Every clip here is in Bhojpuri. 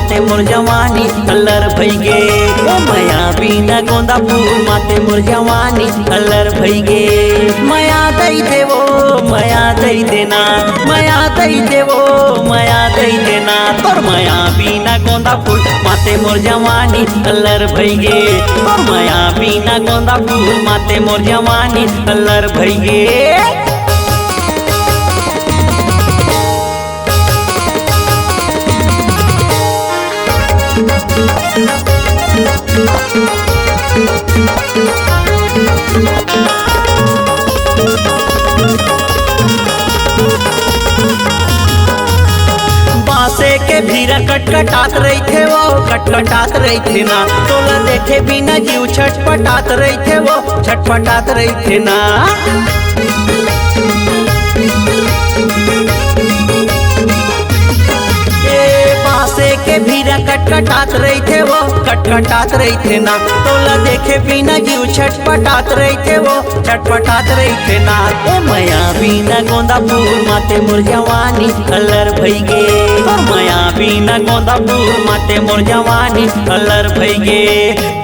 माते मोर जवानी अल्लर भई गे। ओ माया बिना गोंदा फूल माते मोर जवानी अल्लर भई गे। माया दई देवो माया दई देना, माया दई देवो माया दई देना, तोर माया बिना गोंदा फूल माते मोर जवानी अल्लर भई गे। तोर माया बिना गोंदा फूल माते मोर जवानी अल्लर भई गे। बासे के भीरा कटकटात रही थे वो, कटकटात रही थे ना, तोला देखे बिना जीव छटपटात रही थे वो, छटपटात रही थे ना। बासे के भीरा कटकटात रही थे वो, कटकटात रही थे ना, तोला देखे बिना जीव छटपटात रही थे वो, छटपटात रही थे ना। ए माया बिना गोंदा फूल माते मोर जवानी अल्लर भई गे। और माया बिना गोंदा फूल माते मोर जवानी अल्लर भई गे।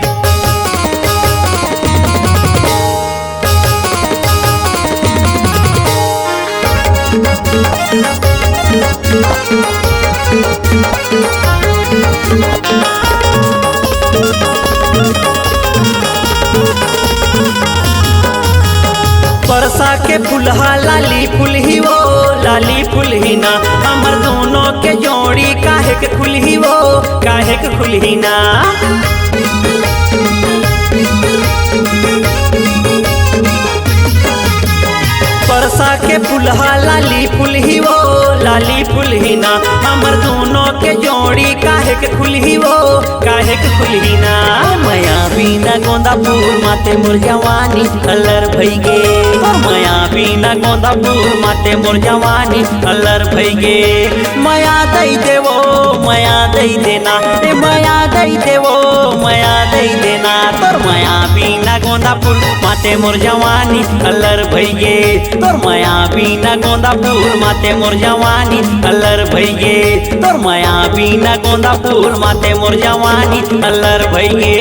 बरसा के फुलहा लाली फुल ही वो, लाली फुल ही ना, हमर दोनों के जोड़ी काहे के खुल ही वो, काहे के खुल ही ना। बरसा के फुलहा लाली फुल ही वो, लाली फुल ही ना, हमर दोनों के जोड़ी काहे के खुल ही वो, काहे के खुल ही ना। माया बिना गोंदा फूल माते मोर जवानी अल्लर भई गे। और माया बिना गोंदा फूल माते मोर जवानी अल्लर भई गे। माया दई देवो माया दई देना, ए माया दई देवो माया दई देना, तोर माया बिना गोंदा फूल माते मोर जवानी अल्लर भई गे। तोर माया बिना गोंदा फूल माते मोर जवानी अल्लर भई गे। तोर माया बिना गोंदा फूल माते मोर जवानी अल्लर भई गे।